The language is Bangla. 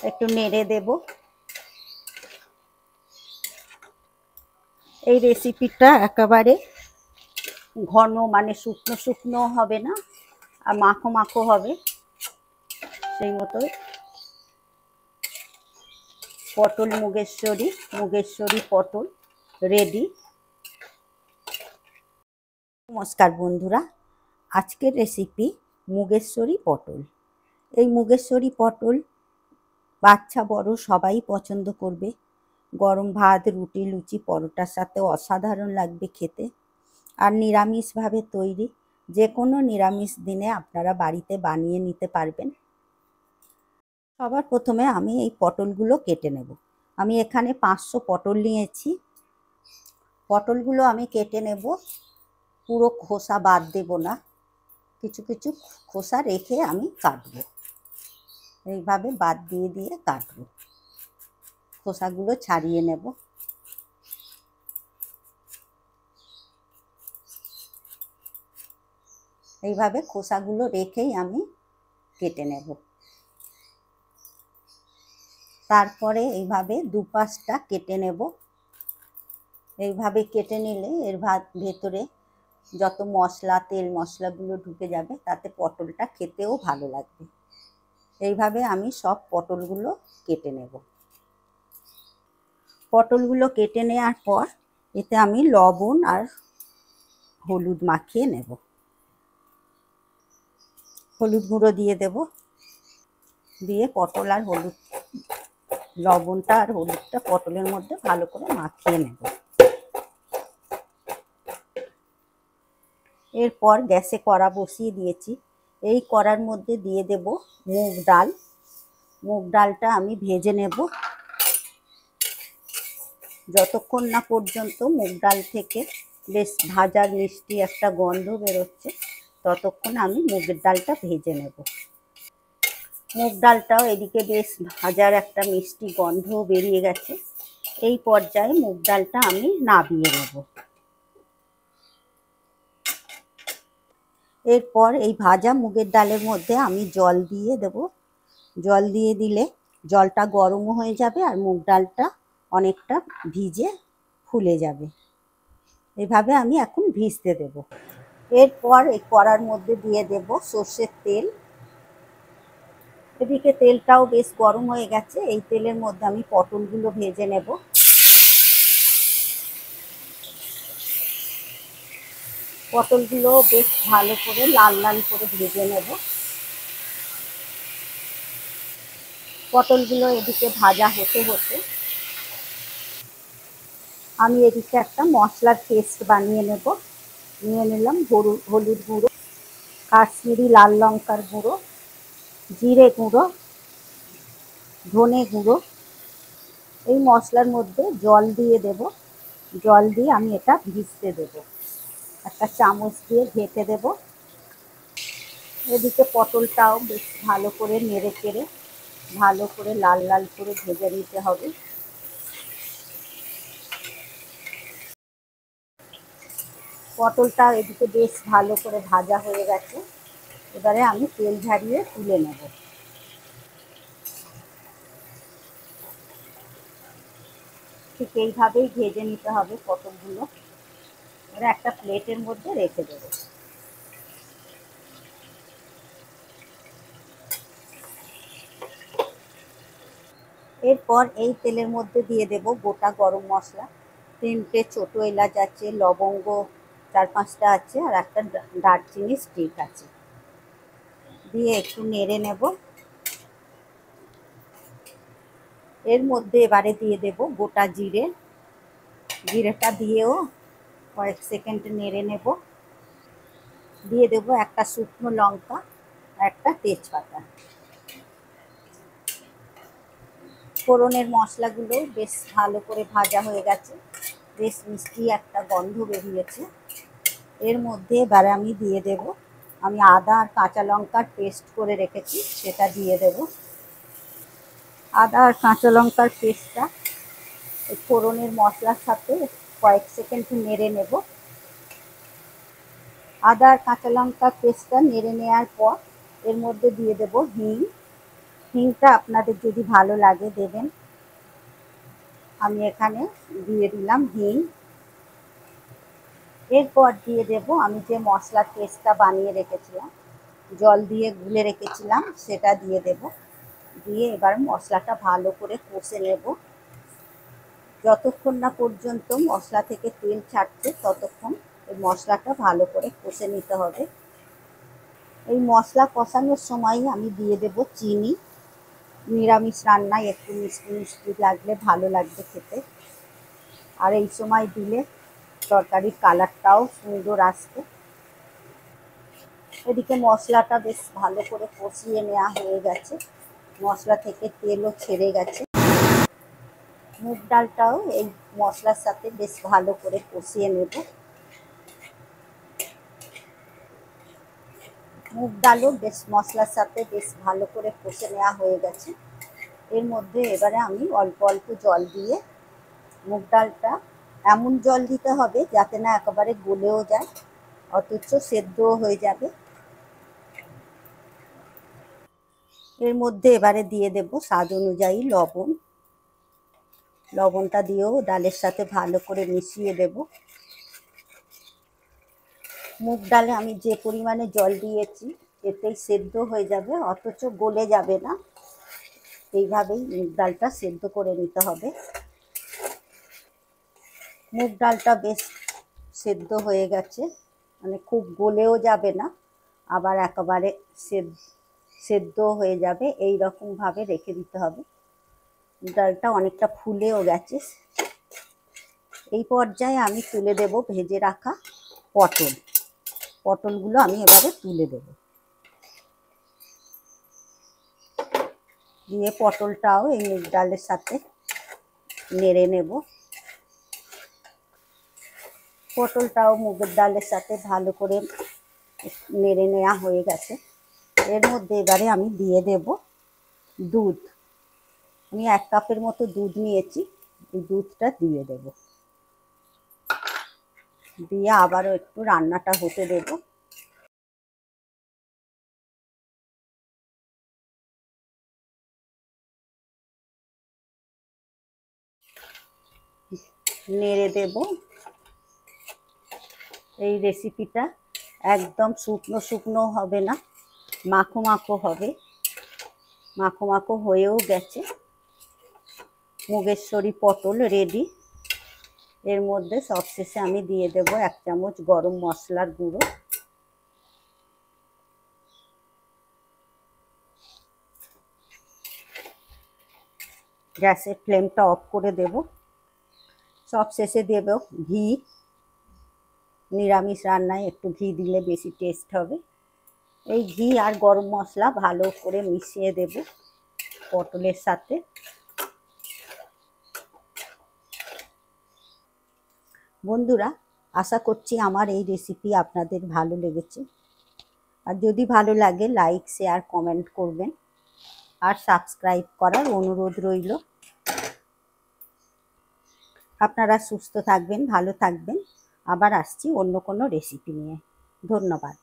একটু নেড়ে দেব। এই রেসিপিটা একেবারে ঘন, মানে শুকনো শুকনো হবে না আর মাখো মাখো হবে, সেই মতোই। পটল মুগেশ্বরী পটল রেডি। নমস্কার বন্ধুরা, আজকের রেসিপি মুগেশ্বরী পটল। এই মুগেশ্বরী পটল বাচ্চা বড় সবাই পছন্দ করবে। গরম ভাত, রুটি, লুচি, পরোটার সাথে অসাধারণ লাগবে খেতে। আর নিরামিষভাবে তৈরি, যে কোনো নিরামিষ দিনে আপনারা বাড়িতে বানিয়ে নিতে পারবেন। সবার প্রথমে আমি এই পটলগুলো কেটে নেব। আমি এখানে 500 পটল নিয়েছি। পটলগুলো আমি কেটে নেব, পুরো খোসা বাদ দেব না, কিছু কিছু খোসা রেখে আমি কাটবো। এইভাবে বাদ দিয়ে দিয়ে কাটবো, খোসাগুলো ছাড়িয়ে নেব। এইভাবে খোসাগুলো রেখেই আমি কেটে নেব। তারপরে এইভাবে দুপাশটা কেটে নেব। এইভাবে কেটে নিলে এর ভেতরে যত মশলা, তেল মশলাগুলো ঢুকে যাবে, তাতে পটলটা খেতেও ভালো লাগবে। এইভাবে আমি সব পটলগুলো কেটে নেব। পটলগুলো কেটে নেওয়ার পর এতে আমি লবণ আর হলুদ মাখিয়ে নেব। হলুদ গুঁড়ো দিয়ে দেব, দিয়ে পটল আর হলুদ, লবণটা আর হলুদটা পটলের মধ্যে ভালো করে মাখিয়ে নেব। এরপর গ্যাসে কড়া বসিয়ে দিয়েছি। এই কড়ার মধ্যে দিয়ে দেব মুগ ডাল। মুগ ডালটা আমি ভেজে নেব। যতক্ষণ না পর্যন্ত মুগ ডাল থেকে বেশ ভাজার মিষ্টি একটা গন্ধ বেরোচ্ছে, ততক্ষণ আমি মুগের ডালটা ভেজে নেব। মুগ ডালটাও এদিকে বেশ ভাজার একটা মিষ্টি গন্ধ বেরিয়ে গেছে। এই পর্যায়ে মুগ ডালটা আমি নাবিয়ে নেব। এরপর এই ভাজা মুগের ডালের মধ্যে আমি জল দিয়ে দেব। জল দিয়ে দিলে জলটা গরম হয়ে যাবে আর মুগ ডালটা অনেকটা ভিজে ফুলে যাবে। এভাবে আমি এখন ভিজতে দেব। এরপর এই কড়ার মধ্যে দিয়ে দেব সর্ষের তেল। এদিকে তেলটাও বেশ গরম হয়ে গেছে। এই তেলের মধ্যে আমি পটলগুলো ভেজে নেব। পটলগুলো বেশ ভালো করে লাল লাল করে ভেজে নেব। পটলগুলো এদিকে ভাজা হতে হতে আমি এদিকে একটা মশলার পেস্ট বানিয়ে নেব। নিয়ে নিলাম হলুদ গুঁড়ো, কাশ্মীরি লাল লঙ্কার গুঁড়ো, জিরে গুঁড়ো, ধনে গুঁড়ো। এই মশলার মধ্যে জল দিয়ে দেব। জল দিয়ে আমি এটা ভিজতে দেব। একটা চামচ দিয়ে ঘেঁটে দেব। এদিকে পটলটাও বেশ ভালো করে নেড়ে চেড়ে ভালো করে লাল লাল করে ভেজে নিতে হবে। পটলটা এদিকে বেশ ভালো করে ভাজা হয়ে গেছে। এবারে আমি তেল ঝারিয়ে তুলে নেব। ঠিক এইভাবেই ভেজে নিতে হবে পটলগুলো। এবারে একটা প্লেটের মধ্যে রেখে দেবো। এরপর এই তেলের মধ্যে দিয়ে দেব গোটা গরম মশলা। 3টে ছোটো এলাচ আছে, লবঙ্গ 4-5টা আছে, আর একটা দারচিনি স্টিক আছে। দিয়ে একটু নেড়ে নেব। এর মধ্যে এবারে দিয়ে দেব গোটা জিরে। জিরেটা দিয়েও কয়েক সেকেন্ড নেড়ে নেব। দিয়ে দেব একটা শুকনো লঙ্কা, একটা তেজপাতা। ফোড়নের মশলাগুলো বেশ ভালো করে ভাজা হয়ে গেছে। বেশ মিষ্টি একটা গন্ধ বেরিয়েছে। এর মধ্যে এবারে আমি দিয়ে দেব, আমি আদা আর কাঁচা লঙ্কার পেস্ট করে রেখেছি, সেটা দিয়ে দেব। আদা আর কাঁচা লঙ্কার পেস্টটা এই ফোড়নের মশলার সাথে কয়েক সেকেন্ড নেড়ে নেব। আদা আর কাঁচা লঙ্কার পেস্টটা নেড়ে নেওয়ার পর এর মধ্যে দিয়ে দেব হিং। হিংটা আপনাদের যদি ভালো লাগে দেবেন। আমি এখানে দিয়ে দিলাম হিং। এরপর দিয়ে দেব আমি যে মশলার পেস্টটা বানিয়ে রেখেছিলাম, জল দিয়ে গুলে রেখেছিলাম, সেটা দিয়ে দেব। দিয়ে এবার মশলাটা ভালো করে কষে নেব। যতক্ষণ না পর্যন্ত মশলা থেকে তেল ছাড়ছে ততক্ষণ এই মশলাটা ভালো করে কষে নিতে হবে। এই মশলা কষানোর সময় আমি দিয়ে দেব চিনি। নিরামিষ রান্নায় একটু মিষ্টি মিষ্টি লাগলে ভালো লাগবে খেতে, আর এই সময় দিলে তরকারির কালারটাও সুন্দর আসবে। এদিকে মশলাটা বেশ ভালো করে কষিয়ে নেওয়া হয়ে গেছে, মশলা থেকে তেলও ছেড়ে গেছে। মুগ ডালটাও এই মশলার সাথে বেশ ভালো করে কষিয়ে নেব। মুগ ডালও বেশ মশলার সাথে বেশ ভালো করে কষে নেওয়া হয়ে গেছে। এর মধ্যে এবারে আমি অল্প অল্প জল দিয়ে মুগ ডালটা এমন জল দিতে হবে যাতে না একেবারে গলেও যায়, অথচ সেদ্ধও হয়ে যাবে। এর মধ্যে এবারে দিয়ে দেব স্বাদ অনুযায়ী লবণ। লবণটা দিয়েও ডালের সাথে ভালো করে মিশিয়ে দেব। মুগ ডালে আমি যে পরিমাণে জল দিয়েছি এতেই সেদ্ধ হয়ে যাবে, অথচ গলে যাবে না। এইভাবেই মুগ ডালটা সেদ্ধ করে নিতে হবে। মুগ ডালটা বেশ সেদ্ধ হয়ে গেছে, মানে খুব গলেও যাবে না, আবার একেবারে সেদ্ধ হয়ে যাবে, এই রকমভাবে রেখে দিতে হবে। ডালটা অনেকটা ফুলেও গেছে। এই পর্যায়ে আমি তুলে দেব ভেজে রাখা পটলগুলো আমি এবারে তুলে দেব। দিয়ে পটলটাও এই মুগ ডালের সাথে নেড়ে নেব। পটলটাও মুগের ডালের সাথে ভালো করে নেড়ে নেওয়া হয়ে গেছে। এর মধ্যে এবারে আমি দিয়ে দেব দুধ। আমি 1 কাপের মতো দুধ নিয়েছি, এই দুধটা দিয়ে দেব। দিয়ে আবারও একটু রান্নাটা হতে দেব। নেড়ে দেব। এই রেসিপিটা একদম শুকনো শুকনো হবে না, মাখো মাখো হবে। মাখো মাখো হয়েও গেছে। মুগেশ্বরী পটল রেডি। এর মধ্যে সবশেষে আমি দিয়ে দেব 1 চামচ গরম মশলার গুঁড়ো। গ্যাসের ফ্লেমটা অফ করে দেব। সবশেষে দেব ঘি। নিরামিষ রান্নায় একটু ঘি দিলে বেশি টেস্ট হবে। এই ঘি আর গরম মশলা ভালো করে মিশিয়ে দেব পটলের সাথে। বন্ধুরা, আশা করছি আমার এই রেসিপি আপনাদের ভালো লেগেছে। আর যদি ভালো লাগে লাইক শেয়ার কমেন্ট করবেন, আর সাবস্ক্রাইব করার অনুরোধ রইল। আপনারা সুস্থ থাকবেন, ভালো থাকবেন। আবার আসছি অন্য কোনো রেসিপি নিয়ে। ধন্যবাদ।